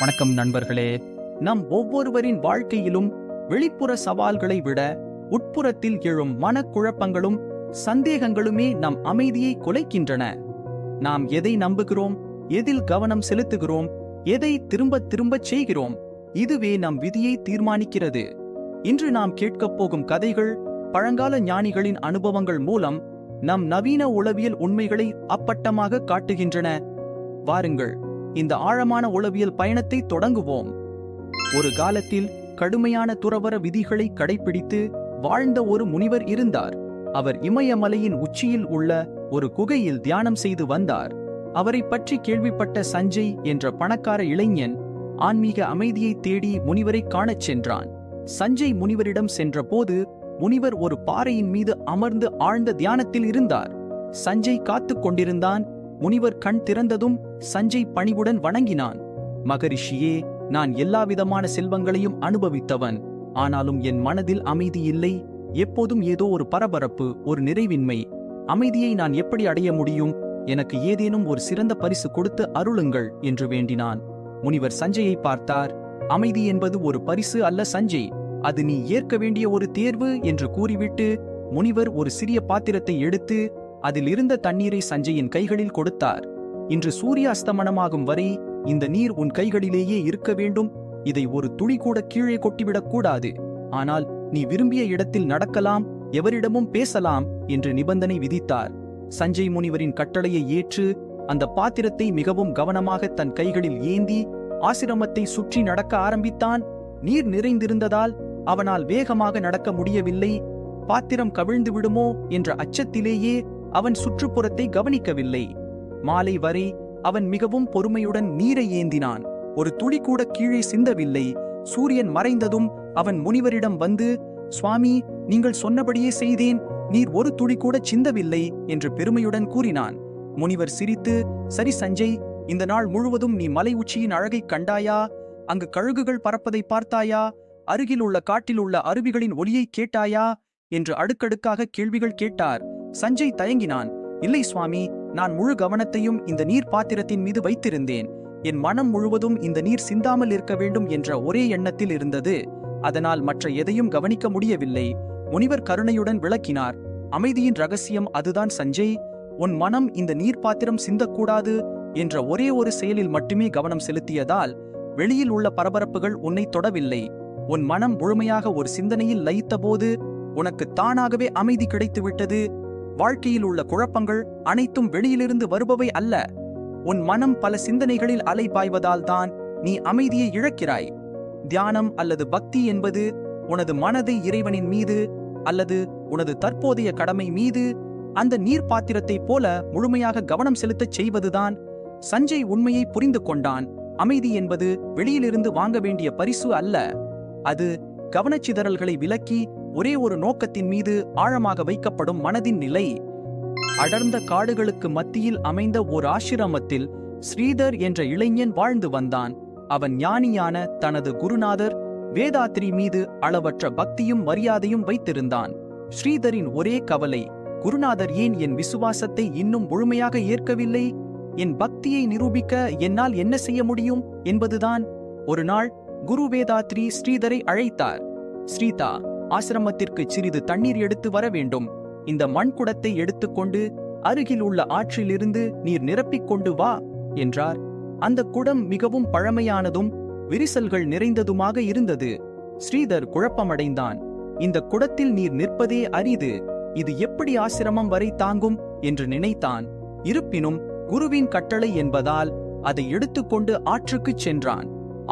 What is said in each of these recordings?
வணக்கம் நண்பர்களே. நம் ஒவ்வொருவரின் வாழ்க்கையிலும் வெளிப்புற சவால்களை விட உட்புறத்தில் எழும் மனக்குழப்பங்களும் சந்தேகங்களுமே நம் அமைதியை குலைக்கின்றன. நாம் எதை நம்புகிறோம், எதில் கவனம் செலுத்துகிறோம், எதை திரும்ப திரும்பச் செய்கிறோம், இதுவே நம் விதியை தீர்மானிக்கிறது. இன்று நாம் கேட்கப் போகும் கதைகள் பழங்கால ஞானிகளின் அனுபவங்கள் மூலம் நம் நவீன உளவியல் உண்மைகளை அப்பட்டமாக காட்டுகின்றன. வாருங்கள், இந்த ஆழமான உளவியல் பயணத்தை தொடங்குவோம். ஒரு காலத்தில் கடுமையான துறவற விதிகளை கடைபிடித்து வாழ்ந்த ஒரு முனிவர் இருந்தார். அவர் இமயமலையின் உச்சியில் உள்ள ஒரு குகையில் தியானம் செய்து வந்தார். அவரை பற்றி கேள்விப்பட்ட சஞ்சய் என்ற பணக்கார இளைஞன் ஆன்மீக அமைதியை தேடி முனிவரை காணச் சென்றான். சஞ்சய் முனிவரிடம் சென்றபோது முனிவர் ஒரு பாறையின் மீது அமர்ந்து ஆழ்ந்த தியானத்தில் இருந்தார். சஞ்சய் காத்துக் கொண்டிருந்தான். முனிவர் கண் திறந்ததும் சஞ்சய் பணிவுடன் வணங்கினான். மகரிஷியே, நான் எல்லாவிதமான செல்வங்களையும் அனுபவித்தவன். ஆனாலும் என் மனதில் அமைதி இல்லை. எப்போதும் ஏதோ ஒரு பரபரப்பு, ஒரு நிறைவின்மை. அமைதியை நான் எப்படி அடைய முடியும்? எனக்கு ஏதேனும் ஒரு சிறந்த பரிசு கொடுத்து அருளுங்கள் என்று வேண்டினான். முனிவர் சஞ்சயை பார்த்தார். அமைதி என்பது ஒரு பரிசு அல்ல சஞ்சய், அது நீ ஏற்க வேண்டிய ஒரு தேர்வு என்று கூறிவிட்டு முனிவர் ஒரு சிறிய பாத்திரத்தை எடுத்து அதில் இருந்த தண்ணீரை சஞ்சயின் கைகளில் கொடுத்தார். இன்று சூரிய அஸ்தமனமாகும் வரை இந்த நீர் உன் கைகளிலேயே இருக்க வேண்டும். இதை ஒரு துளி கூட கீழே கொட்டிவிடக் கூடாது. ஆனால் நீ விரும்பிய இடத்தில் நடக்கலாம், எவரிடமும் பேசலாம் என்று நிபந்தனை விதித்தார். சஞ்சய் முனிவரின் கட்டளையை ஏற்று அந்த பாத்திரத்தை மிகவும் கவனமாக தன் கைகளில் ஏந்தி ஆசிரமத்தை சுற்றி நடக்க ஆரம்பித்தான். நீர் நிறைந்திருந்ததால் அவனால் வேகமாக நடக்க முடியவில்லை. பாத்திரம் கவிழ்ந்து விடுமோ என்ற அச்சத்திலேயே அவன் சுற்றுப்புறத்தை கவனிக்கவில்லை. மாலை வரை அவன் மிகவும் பொறுமையுடன் நீரை ஏந்தினான். ஒரு துளி கூட கீழே சிந்தவில்லை. சூரியன் மறைந்ததும் அவன் முனிவரிடம் வந்து, சுவாமி, நீங்கள் சொன்னபடியே செய்தேன், நீர் ஒரு துளி கூட சிந்தவில்லை என்று பெருமையுடன் கூறினான். முனிவர் சிரித்து, சரி சஞ்சய், இந்த நாள் முழுவதும் நீ மலை உச்சியின் அழகை கண்டாயா? அங்கு கழுகுகள் பறப்பதை பார்த்தாயா? அருகில் உள்ள காட்டில் உள்ள அருவிகளின் ஒலியை கேட்டாயா என்று அடுக்கடுக்காக கேள்விகள் கேட்டார். சஞ்சய் தயங்கினான். இல்லை சுவாமி, நான் முழு கவனத்தையும் இந்த நீர் பாத்திரத்தின் மீது வைத்திருந்தேன். என் மனம் முழுவதும் இந்த நீர் சிந்தாமல் இருக்க வேண்டும் என்ற ஒரே எண்ணத்தில் இருந்தது. அதனால் மற்ற எதையும் கவனிக்க முடியவில்லை. முனிவர் கருணையுடன் விளக்கினார். அமைதியின் ரகசியம் அதுதான் சஞ்சய். உன் மனம் இந்த நீர் பாத்திரம் சிந்தக்கூடாது என்ற ஒரே ஒரு செயலில் மட்டுமே கவனம் செலுத்தியதால் வெளியில் உள்ள பரபரப்புகள் உன்னை தொடவில்லை. உன் மனம் முழுமையாக ஒரு சிந்தனையில் லயித்த போது உனக்கு தானாகவே அமைதி கிடைத்துவிட்டது. வாழ்க்கையில் உள்ள குழப்பங்கள் அனைத்தும் வெளியிலிருந்து வருபவை அல்ல. உன் மனம் பல சிந்தனைகளில் அலைபாய்வதால் தான் நீ அமைதியை இழக்கிறாய். தியானம் அல்லது பக்தி என்பது உனது மனதை இறைவனின் மீது அல்லது உனது தற்போதைய கடமை மீது அந்த நீர் பாத்திரத்தைப் போல முழுமையாக கவனம் செலுத்தச் செய்வதுதான். சஞ்சய் உண்மையை புரிந்து கொண்டான். அமைதி என்பது வெளியிலிருந்து வாங்க வேண்டிய பரிசு அல்ல. அது கவனச்சிதறல்களை விலக்கி ஒரே ஒரு நோக்கத்தின் மீது ஆழமாக வைக்கப்படும் மனதின் நிலை. அடர்ந்த காடுகளுக்கு மத்தியில் அமைந்த ஓர் ஆசிரமத்தில் ஸ்ரீதர் என்ற இளைஞன் வாழ்ந்து வந்தான். அவன் ஞானியான தனது குருநாதர் வேதாத்ரி மீது அளவற்ற பக்தியும் மரியாதையும் வைத்திருந்தான். ஸ்ரீதரின் ஒரே கவலை, குருநாதர் ஏன் என் விசுவாசத்தை இன்னும் முழுமையாக ஏற்கவில்லை? என் பக்தியை நிரூபிக்க என்னால் என்ன செய்ய முடியும் என்பதுதான். ஒரு நாள் குரு வேதாத்ரி ஸ்ரீதரை அழைத்தார். ஸ்ரீதா, ஆசிரமத்திற்கு சிறிது தண்ணீர் எடுத்து வர வேண்டும். இந்த மண் குடத்தை எடுத்துக்கொண்டு அருகில் உள்ள ஆற்றிலிருந்து நீர் நிரப்பிக் கொண்டு வா என்றார். அந்த குடம் மிகவும் பழமையானதும் விரிசல்கள் நிறைந்ததுமாக இருந்தது. ஸ்ரீதர் குழப்பமடைந்தான். இந்த குடத்தில் நீர் நிற்பதே அரிது. இது எப்படி ஆசிரமம் வரை தாங்கும் என்று நினைத்தான். இருப்பினும் குருவின் கட்டளை என்பதால் அதை எடுத்துக்கொண்டு ஆற்றுக்குச் சென்றான்.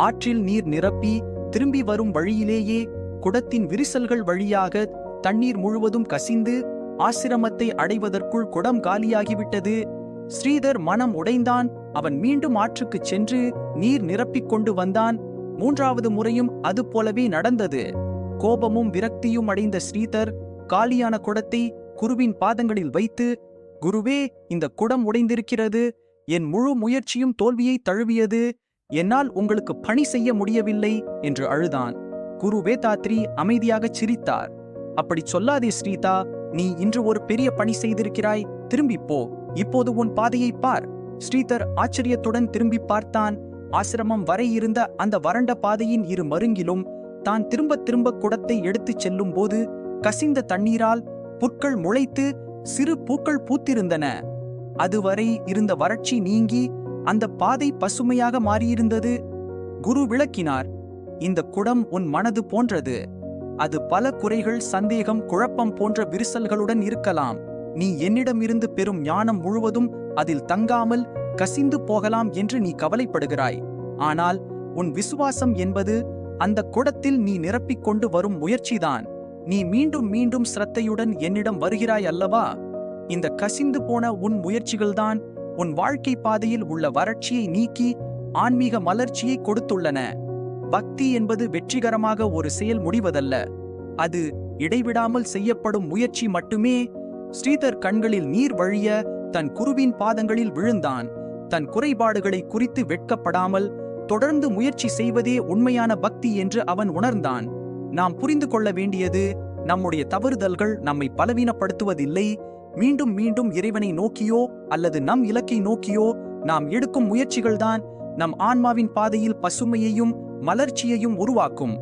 ஆற்றில் நீர் நிரப்பி திரும்பி வரும் வழியிலேயே குடத்தின் விரிசல்கள் வழியாக தண்ணீர் முழுவதும் கசிந்து ஆசிரமத்தை அடைவதற்குள் குடம் காலியாகிவிட்டது. ஸ்ரீதர் மனம் உடைந்தான். அவன் மீண்டும் ஆற்றுக்குச் சென்று நீர் நிரப்பிக் கொண்டு வந்தான். மூன்றாவது முறையும் அது போலவே நடந்தது. கோபமும் விரக்தியும் அடைந்த ஸ்ரீதர் காலியான குடத்தை குருவின் பாதங்களில் வைத்து, குருவே, இந்த குடம் உடைந்திருக்கிறது. என் முழு முயற்சியும் தோல்வியை தழுவியது. என்னால் உங்களுக்கு பணி செய்ய முடியவில்லை என்று அழுதான். குரு வேதாத்ரி அமைதியாகச் சிரித்தார். அப்படி சொல்லாதே ஸ்ரீதா, நீ இன்று ஒரு பெரிய பணி செய்திருக்கிறாய். திரும்பிப்போ, இப்போது உன் பாதையை பார். ஸ்ரீதர் ஆச்சரியத்துடன் திரும்பி பார்த்தான். ஆசிரமம் வரை இருந்த அந்த வறண்ட பாதையின் இரு மருங்கிலும் தான் திரும்ப திரும்ப குடத்தை எடுத்துச் செல்லும் போது கசிந்த தண்ணீரால் புற்கள் முளைத்து சிறு பூக்கள் பூத்திருந்தன. அதுவரை இருந்த வறட்சி நீங்கி அந்த பாதை பசுமையாக மாறியிருந்தது. குரு விளக்கினார், இந்த குடம் உன் மனது போன்றது. அது பல குறைகள், சந்தேகம், குழப்பம் போன்ற விரிசல்களுடன் இருக்கலாம். நீ என்னிடமிருந்து பெறும் ஞானம் முழுவதும் அதில் தங்காமல் கசிந்து போகலாம் என்று நீ கவலைப்படுகிறாய். ஆனால் உன் விசுவாசம் என்பது அந்த குடத்தில் நீ நிரப்பிக் கொண்டு வரும் முயற்சிதான். நீ மீண்டும் மீண்டும் சிரத்தையுடன் என்னிடம் வருகிறாய் அல்லவா? இந்த கசிந்து போன உன் முயற்சிகள்தான் உன் வாழ்க்கை பாதையில் உள்ள வறட்சியை நீக்கி ஆன்மீக மலர்ச்சியை கொடுத்துள்ளன. பக்தி என்பது வெற்றிகரமாக ஒரு செயல் முடிவதல்ல, அது இடைவிடாமல் செய்யப்படும் முயற்சி மட்டுமே. ஸ்ரீதர் கண்களில் நீர் வழிய தன் குருவின் பாதங்களில் விழுந்தான். தன் குறைபாடுகளை குறித்து வெட்கப்படாமல் தொடர்ந்து முயற்சி செய்வதே உண்மையான பக்தி என்று அவன் உணர்ந்தான். நாம் புரிந்து கொள்ள வேண்டியது, நம்முடைய தவறுதல்கள் நம்மை பலவீனப்படுத்துவதில்லை. மீண்டும் மீண்டும் இறைவனை நோக்கியோ அல்லது நம் இலக்கை நோக்கியோ நாம் எடுக்கும் முயற்சிகள்தான் நம் ஆன்மாவின் பாதையில் பசுமையையும் மலர்ச்சியையும் உருவாக்கும்.